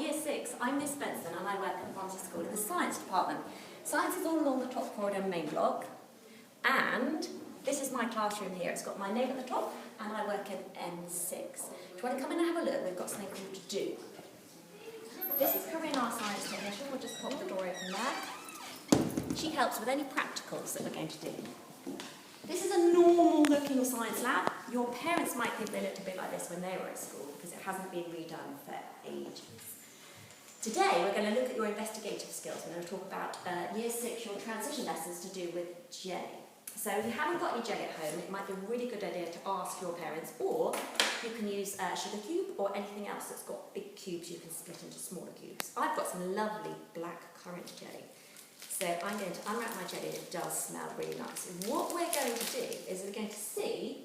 Year 6. I'm Miss Benson and I work at Barnsley School in the Science Department. Science is all along the top corridor main block, and this is my classroom here. It's got my name at the top and I work in N6. Do you want to come in and have a look? We've got something called to do. This is Corinne, our science technician. We'll just pop the door open there. She helps with any practicals that we're going to do. This is a normal looking science lab. Your parents might think they looked a bit like this when they were at school because it hasn't been redone for ages. Today we're going to look at your investigative skills. We're going to talk about Year 6, your transition lessons to do with jelly. So if you haven't got any jelly at home, it might be a really good idea to ask your parents, or you can use a sugar cube or anything else that's got big cubes you can split into smaller cubes. I've got some lovely black currant jelly. So I'm going to unwrap my jelly, and it does smell really nice. And what we're going to do is we're going to see,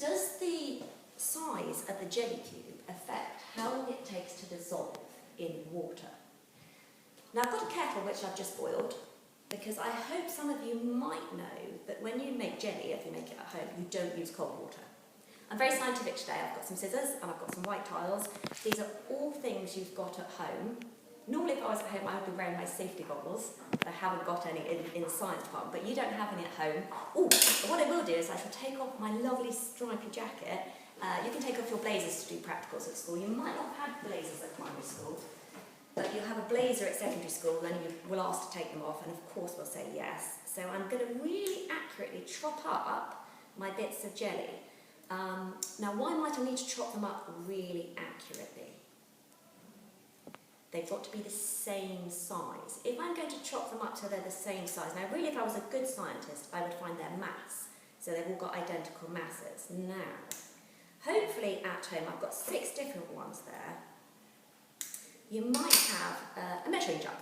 does the size of the jelly cube affect how long it takes to dissolve in water? Now I've got a kettle which I've just boiled, because I hope some of you might know that when you make jelly, if you make it at home, you don't use cold water. I'm very scientific today. I've got some scissors and I've got some white tiles. These are all things you've got at home. Normally if I was at home I would be wearing my safety goggles, but I haven't got any in the science department, but you don't have any at home. Oh, what I will do is I shall take off my lovely stripy jacket. You can take off your blazers to do practicals at school. You might not have had blazers at primary school, but you'll have a blazer at secondary school, then you will ask to take them off, and of course we'll say yes. So I'm going to really accurately chop up my bits of jelly. Now why might I need to chop them up really accurately? They've got to be the same size. If I'm going to chop them up so they're the same size, now really if I was a good scientist I would find their mass, so they've all got identical masses. Now, hopefully at home I've got 6 different ones there. You might have a measuring jug.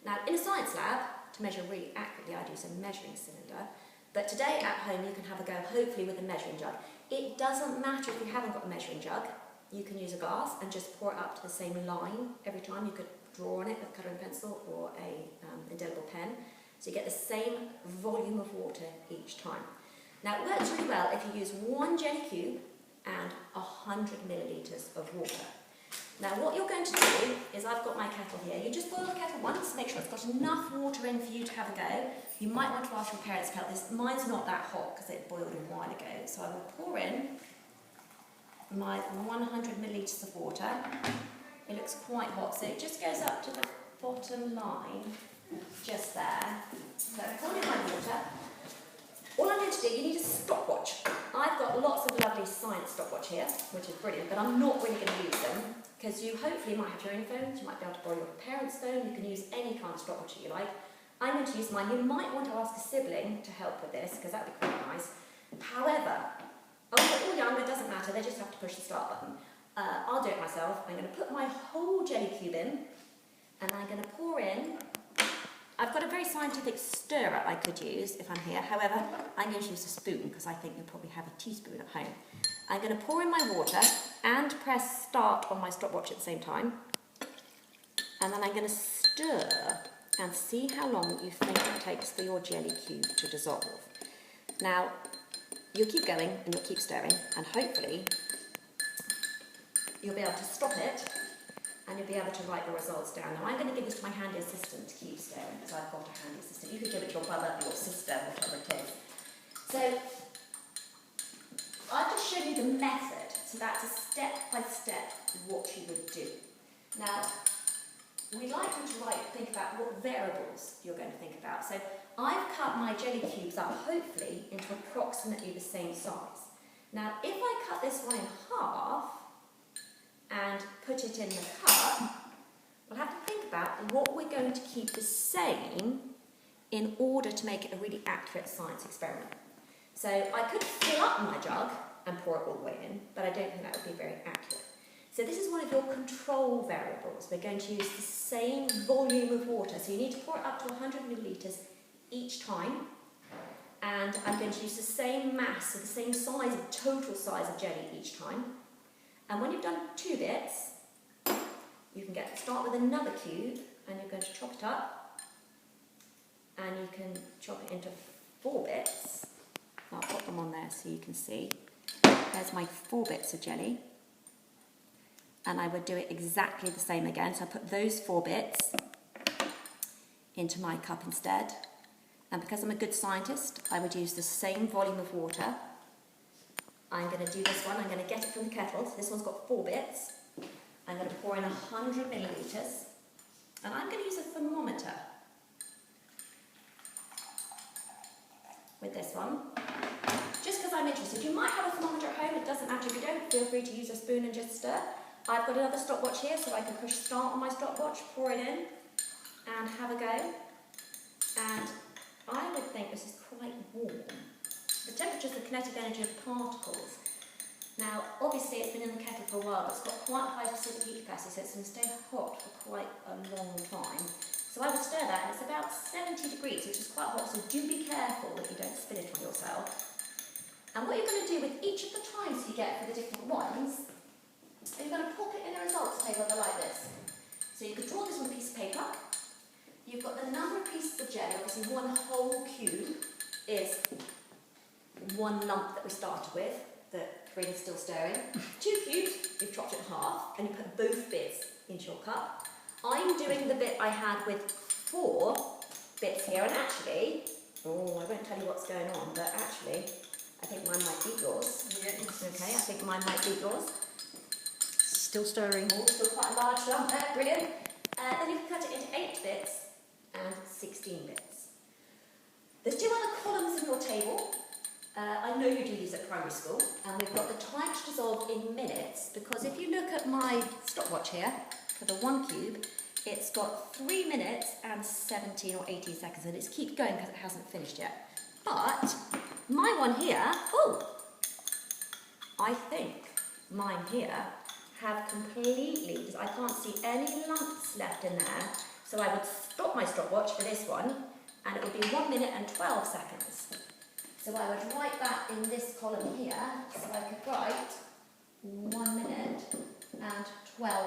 Now in a science lab, to measure really accurately I'd use a measuring cylinder, but today at home you can have a go hopefully with a measuring jug. It doesn't matter if you haven't got a measuring jug. You can use a glass and just pour it up to the same line every time. You could draw on it with a colouring pencil or a indelible pen, so you get the same volume of water each time. Now it works really well if you use 1 jelly cube and 100 millilitres of water. Now what you're going to do is, I've got my kettle here. You just boil the kettle once, make sure it's got enough water in for you to have a go. You might want to ask your parents to help this. Mine's not that hot because it boiled a while ago, so I will pour in my 100 millilitres of water. It looks quite hot, so it just goes up to the bottom line, just there. So I pour in my water. All I'm going to do, you need a stopwatch. I've got lots of lovely science stopwatch here, which is brilliant, but I'm not really going to use them, because you hopefully might have your own phones, you might be able to borrow your parents' phone, you can use any kind of stopwatch that you like. I'm going to use mine. You might want to ask a sibling to help with this, because that would be quite nice. However, they're all young, it doesn't matter, they just have to push the start button. I'll do it myself. I'm going to put my whole jelly cube in, and I'm going to pour in. I've got a very scientific stirrer I could use if I'm here, however, I'm going to use a spoon because I think you probably have a teaspoon at home. I'm going to pour in my water and press start on my stopwatch at the same time, and then I'm going to stir and see how long you think it takes for your jelly cube to dissolve. Now, you'll keep going and you'll keep stirring, and hopefully you'll be able to stop it and you'll be able to write the results down. Now I'm going to give this to my handy assistant to keep stirring, because I've got a handy assistant. You could give it to your brother, your sister, whatever it is. So I've just shown you the method, so that's a step-by-step what you would do. Now, we'd like you to think about what variables you're going to think about. So I've cut my jelly cubes up, hopefully, into approximately the same size. Now, if I cut this one in half and put it in the cup, we'll have to think about what we're going to keep the same in order to make it a really accurate science experiment. So I could fill up my jug and pour it all the way in, but I don't think that would be very accurate. So this is one of your control variables. We're going to use the same volume of water, so you need to pour it up to 100 millilitres each time, and I'm going to use the same mass, so the same size, total size of jelly each time. And when you've done 2 bits, you can start with another cube, and you're going to chop it up, and you can chop it into 4 bits. I'll put them on there so you can see. There's my 4 bits of jelly. and I would do it exactly the same again. So I put those 4 bits into my cup instead. And because I'm a good scientist, I would use the same volume of water. I'm going to do this one. I'm going to get it from the kettle. So this one's got 4 bits. I'm going to pour in 100 millilitres. And I'm going to use a thermometer with this one. Just because I'm interested. You might have a thermometer at home. It doesn't matter if you don't. Feel free to use a spoon and just stir. I've got another stopwatch here, so I can push start on my stopwatch, pour it in, and have a go. And I would think this is quite warm. The temperature is the kinetic energy of particles. Now, obviously it's been in the kettle for a while, but it's got quite high specific heat capacity, so it's going to stay hot for quite a long time. So I would stir that, and it's about 70 degrees, which is quite hot, so do be careful that you don't spill it on yourself. And what you're going to do with each of the times you get for the different ones, you're going to pop it in a results table like this. So you could draw this on a piece of paper. You've got the number of pieces of jelly. Obviously, 1 whole cube is 1 lump that we started with, that Corinne's still stirring. 2 cubes, you've chopped it in half, and you put both bits into your cup. I'm doing the bit I had with 4 bits here, and actually, I won't tell you what's going on, but actually, I think mine might be yours. Yes. Okay, I think mine might be yours. Still stirring. Still quite a large lump there, brilliant. Then you can cut it into 8 bits and 16 bits. There's 2 other columns in your table. I know you do these at primary school, and we've got the time to dissolve in minutes, because if you look at my stopwatch here, for the 1 cube, it's got 3 minutes and 17 or 18 seconds, and it keeps going because it hasn't finished yet. But my one here, I think mine here have completely, because I can't see any lumps left in there, so I would stop my stopwatch for this one, and it would be 1 minute and 12 seconds. So I would write that in this column here, so I could write 1 minute and 12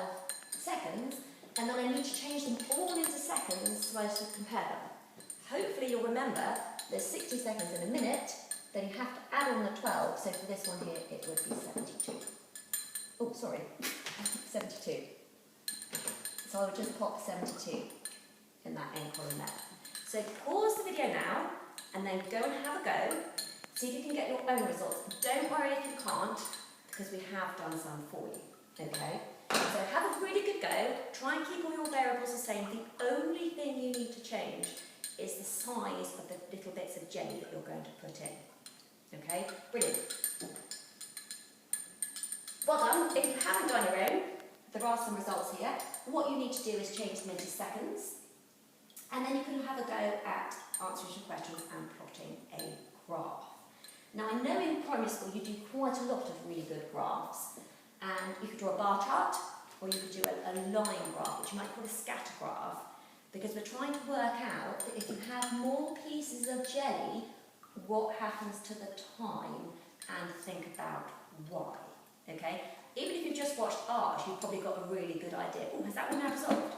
seconds, and then I need to change them all into seconds so I should compare them. Hopefully you'll remember there's 60 seconds in a minute, then you have to add on the 12, so for this one here it would be 72. Oh, sorry, 72. So I would just pop 72 in that end column there. So pause the video now, and then go and have a go. See if you can get your own results. Don't worry if you can't, because we have done some for you, okay? So have a really good go. Try and keep all your variables the same. The only thing you need to change is the size of the little bits of jelly that you're going to put in. Okay? Brilliant. Well done. If you haven't done your own, there are some results here. What you need to do is change them into seconds, and then you can have a go at answering some questions and plotting a graph. Now, I know in primary school you do quite a lot of really good graphs, and you could draw a bar chart, or you could do a line graph, which you might call a scatter graph, because we're trying to work out that if you have more pieces of jelly, what happens to the time, and think about why. Okay? Even if you've just watched ours, you've probably got a really good idea. Oh, has that one now resolved?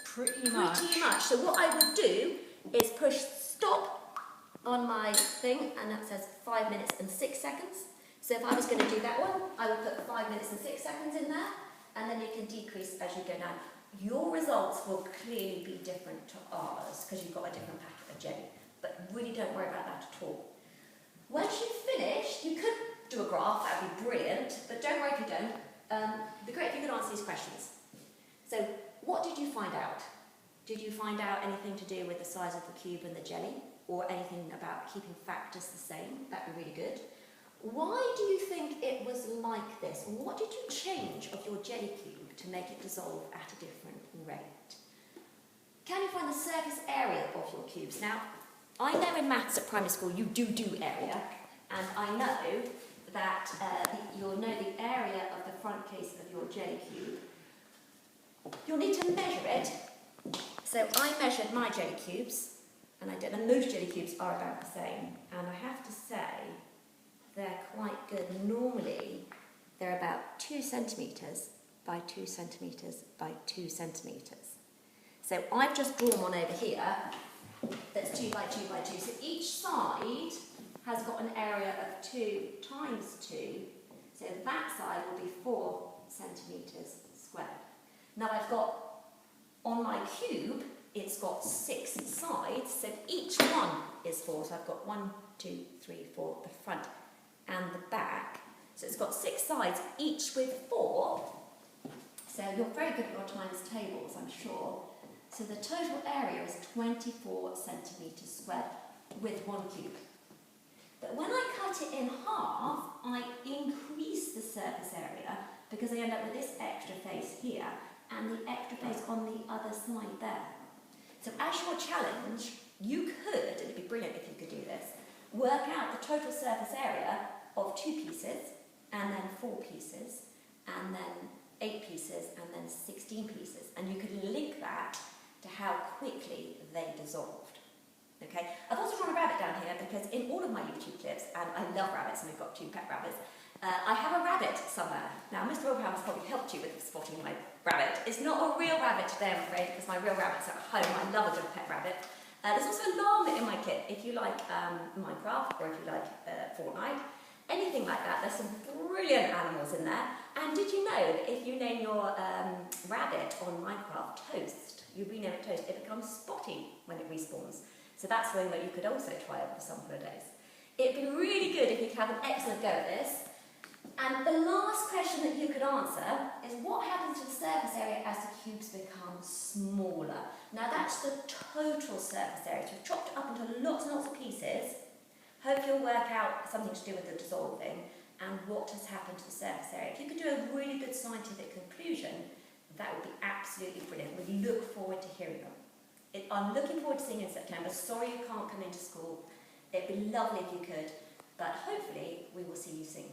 Pretty much. So what I would do is push stop on my thing, and that says 5 minutes and 6 seconds. So if I was going to do that one, I would put 5 minutes and 6 seconds in there, and then you can decrease as you go down. Your results will clearly be different to ours, because you've got a different packet of jelly. But really don't worry about that at all. Once you've finished, you could do a graph, that would be brilliant, but don't worry if you don't. It'd be great if you could answer these questions. So, what did you find out? Did you find out anything to do with the size of the cube and the jelly? Or anything about keeping factors the same? That'd be really good. Why do you think it was like this? What did you change of your jelly cube to make it dissolve at a different rate? Can you find the surface area of your cubes? Now, I know in maths at primary school you do area, and I know that you'll know the area of the front case of your jelly cube. You'll need to measure it. So I measured my jelly cubes, and I did, and most jelly cubes are about the same, and I have to say they're quite good. Normally they're about 2 centimetres by 2 centimetres by 2 centimetres. So I've just drawn one over here that's 2 by 2 by 2. So each side has got an area of 2 times 2. So that side will be 4 centimetres squared. Now I've got, on my cube, it's got 6 sides, so each one is 4. So I've got 1, 2, 3, 4, the front and the back. So it's got 6 sides, each with 4. So you're very good at your times tables, I'm sure. So the total area is 24 centimetres squared with 1 cube. But when I cut it in half, I increase the surface area because I end up with this extra face here and the extra face on the other side there. So as your challenge, you could, and it'd be brilliant if you could do this, work out the total surface area of 2 pieces, and then 4 pieces, and then 8 pieces, and then 16 pieces. And you could link that to how quickly they dissolved. Okay? I've also drawn a rabbit down here because in all of my YouTube clips, and I love rabbits, and we've got 2 pet rabbits, I have a rabbit somewhere. Now, Mr. Wilbraham has probably helped you with spotting my rabbit. It's not a real rabbit today, I'm afraid, because my real rabbits are at home. I love a good pet rabbit. There's also a llama in my kit, if you like Minecraft, or if you like Fortnite. Anything like that, there's some brilliant animals in there. And did you know that if you name your rabbit on Minecraft Toast, you rename it Toast, it becomes Spotty when it respawns. So that's something that you could also try over some holidays. It'd be really good if you could have an excellent go at this. And the last question that you could answer is what happens to the surface area as the cubes become smaller? Now that's the total surface area. So we've chopped it up into lots and lots of pieces. Hope you'll work out something to do with the dissolving and what has happened to the surface area. If you could do a really good scientific conclusion, that would be absolutely brilliant. We look forward to hearing them. I'm looking forward to seeing you in September. Sorry you can't come into school. It'd be lovely if you could, but hopefully we will see you soon.